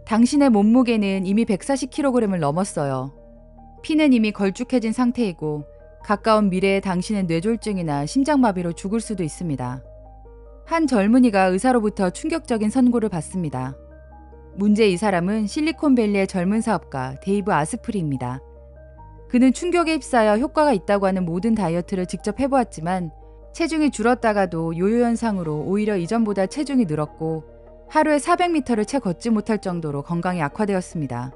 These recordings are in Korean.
당신의 몸무게는 이미 140kg을 넘었어요. 피는 이미 걸쭉해진 상태이고 가까운 미래에 당신은 뇌졸중이나 심장마비로 죽을 수도 있습니다. 한 젊은이가 의사로부터 충격적인 선고를 받습니다. 문제 이 사람은 실리콘밸리의 젊은 사업가 데이브 아스프리입니다. 그는 충격에 휩싸여 효과가 있다고 하는 모든 다이어트를 직접 해보았지만 체중이 줄었다가도 요요 현상으로 오히려 이전보다 체중이 늘었고 하루에 400m를 채 걷지 못할 정도로 건강이 악화되었습니다.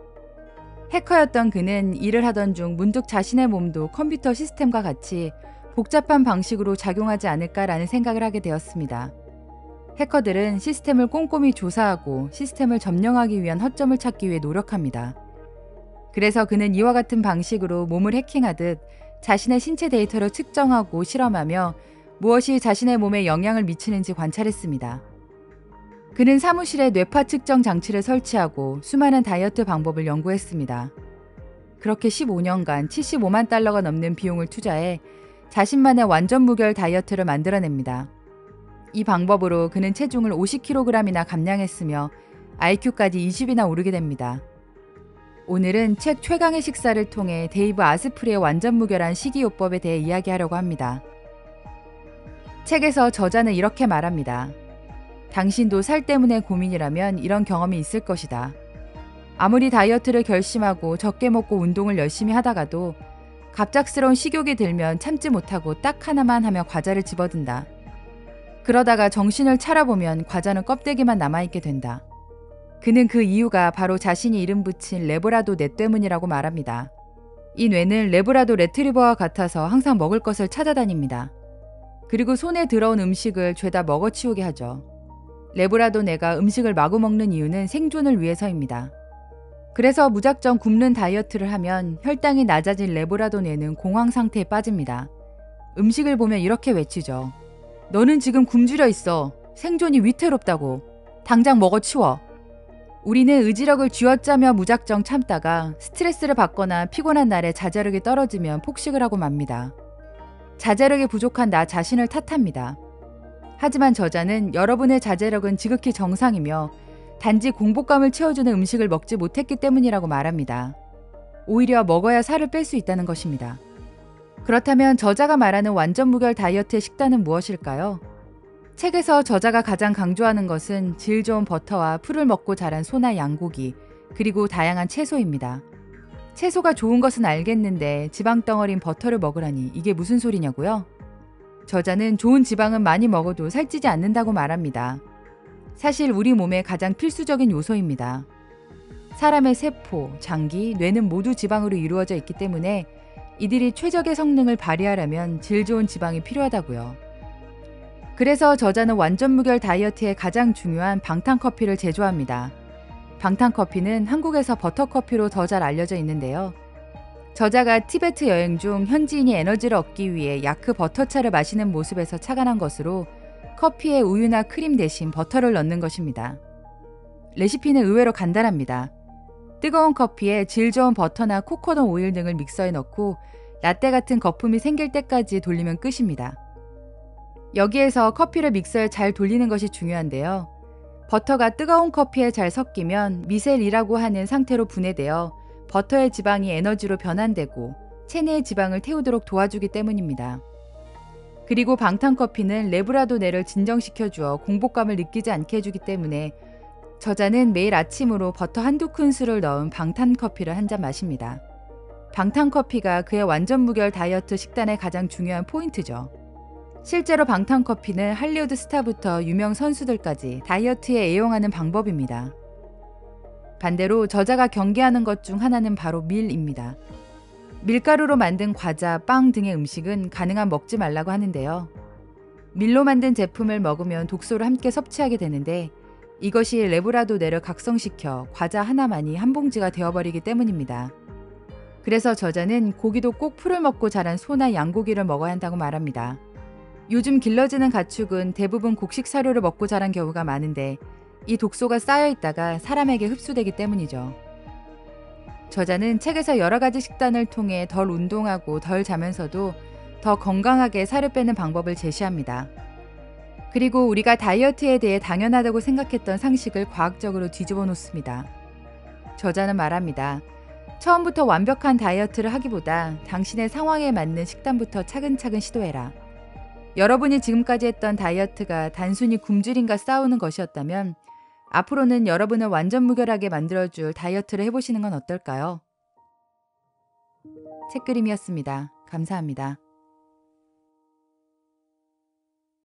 해커였던 그는 일을 하던 중 문득 자신의 몸도 컴퓨터 시스템과 같이 복잡한 방식으로 작용하지 않을까라는 생각을 하게 되었습니다. 해커들은 시스템을 꼼꼼히 조사하고 시스템을 점령하기 위한 허점을 찾기 위해 노력합니다. 그래서 그는 이와 같은 방식으로 몸을 해킹하듯 자신의 신체 데이터를 측정하고 실험하며 무엇이 자신의 몸에 영향을 미치는지 관찰했습니다. 그는 사무실에 뇌파 측정 장치를 설치하고 수많은 다이어트 방법을 연구했습니다. 그렇게 15년간 75만 달러가 넘는 비용을 투자해 자신만의 완전 무결 다이어트를 만들어냅니다. 이 방법으로 그는 체중을 50kg이나 감량했으며 IQ까지 20이나 오르게 됩니다. 오늘은 책 최강의 식사를 통해 데이브 아스프리의 완전 무결한 식이요법에 대해 이야기하려고 합니다. 책에서 저자는 이렇게 말합니다. 당신도 살 때문에 고민이라면 이런 경험이 있을 것이다. 아무리 다이어트를 결심하고 적게 먹고 운동을 열심히 하다가도 갑작스러운 식욕이 들면 참지 못하고 딱 하나만 하며 과자를 집어든다. 그러다가 정신을 차려보면 과자는 껍데기만 남아있게 된다. 그는 그 이유가 바로 자신이 이름 붙인 레브라도 뇌 때문이라고 말합니다. 이 뇌는 레브라도 레트리버와 같아서 항상 먹을 것을 찾아다닙니다. 그리고 손에 들어온 음식을 죄다 먹어치우게 하죠. 레브라도 뇌가 음식을 마구 먹는 이유는 생존을 위해서입니다. 그래서 무작정 굶는 다이어트를 하면 혈당이 낮아진 레브라도 뇌는 공황 상태에 빠집니다. 음식을 보면 이렇게 외치죠. 너는 지금 굶주려 있어. 생존이 위태롭다고. 당장 먹어치워. 우리는 의지력을 쥐어짜며 무작정 참다가 스트레스를 받거나 피곤한 날에 자제력이 떨어지면 폭식을 하고 맙니다. 자제력이 부족한 나 자신을 탓합니다. 하지만 저자는 여러분의 자제력은 지극히 정상이며 단지 공복감을 채워주는 음식을 먹지 못했기 때문이라고 말합니다. 오히려 먹어야 살을 뺄 수 있다는 것입니다. 그렇다면 저자가 말하는 완전 무결 다이어트의 식단은 무엇일까요? 책에서 저자가 가장 강조하는 것은 질 좋은 버터와 풀을 먹고 자란 소나 양고기, 그리고 다양한 채소입니다. 채소가 좋은 것은 알겠는데 지방 덩어리인 버터를 먹으라니 이게 무슨 소리냐고요? 저자는 좋은 지방은 많이 먹어도 살찌지 않는다고 말합니다. 사실 우리 몸의 가장 필수적인 요소입니다. 사람의 세포, 장기, 뇌는 모두 지방으로 이루어져 있기 때문에 이들이 최적의 성능을 발휘하려면 질 좋은 지방이 필요하다고요. 그래서 저자는 완전 무결 다이어트에 가장 중요한 방탄커피를 제조합니다. 방탄커피는 한국에서 버터커피로 더 잘 알려져 있는데요. 저자가 티베트 여행 중 현지인이 에너지를 얻기 위해 야크 버터차를 마시는 모습에서 착안한 것으로 커피에 우유나 크림 대신 버터를 넣는 것입니다. 레시피는 의외로 간단합니다. 뜨거운 커피에 질 좋은 버터나 코코넛 오일 등을 믹서에 넣고 라떼 같은 거품이 생길 때까지 돌리면 끝입니다. 여기에서 커피를 믹서에 잘 돌리는 것이 중요한데요. 버터가 뜨거운 커피에 잘 섞이면 미셀이라고 하는 상태로 분해되어 버터의 지방이 에너지로 변환되고 체내의 지방을 태우도록 도와주기 때문입니다. 그리고 방탄커피는 레브라도 뇌를 진정시켜 주어 공복감을 느끼지 않게 해주기 때문에 저자는 매일 아침으로 버터 한두 큰술을 넣은 방탄커피를 한 잔 마십니다. 방탄커피가 그의 완전 무결 다이어트 식단의 가장 중요한 포인트죠. 실제로 방탄커피는 할리우드 스타부터 유명 선수들까지 다이어트에 애용하는 방법입니다. 반대로 저자가 경계하는 것 중 하나는 바로 밀입니다. 밀가루로 만든 과자, 빵 등의 음식은 가능한 먹지 말라고 하는데요. 밀로 만든 제품을 먹으면 독소를 함께 섭취하게 되는데 이것이 레브라도 뇌를 각성시켜 과자 하나만이 한 봉지가 되어버리기 때문입니다. 그래서 저자는 고기도 꼭 풀을 먹고 자란 소나 양고기를 먹어야 한다고 말합니다. 요즘 길러지는 가축은 대부분 곡식 사료를 먹고 자란 경우가 많은데 이 독소가 쌓여있다가 사람에게 흡수되기 때문이죠. 저자는 책에서 여러 가지 식단을 통해 덜 운동하고 덜 자면서도 더 건강하게 살을 빼는 방법을 제시합니다. 그리고 우리가 다이어트에 대해 당연하다고 생각했던 상식을 과학적으로 뒤집어 놓습니다. 저자는 말합니다. 처음부터 완벽한 다이어트를 하기보다 당신의 상황에 맞는 식단부터 차근차근 시도해라. 여러분이 지금까지 했던 다이어트가 단순히 굶주림과 싸우는 것이었다면 앞으로는 여러분을 완전 무결하게 만들어줄 다이어트를 해보시는 건 어떨까요? 책그림이었습니다. 감사합니다.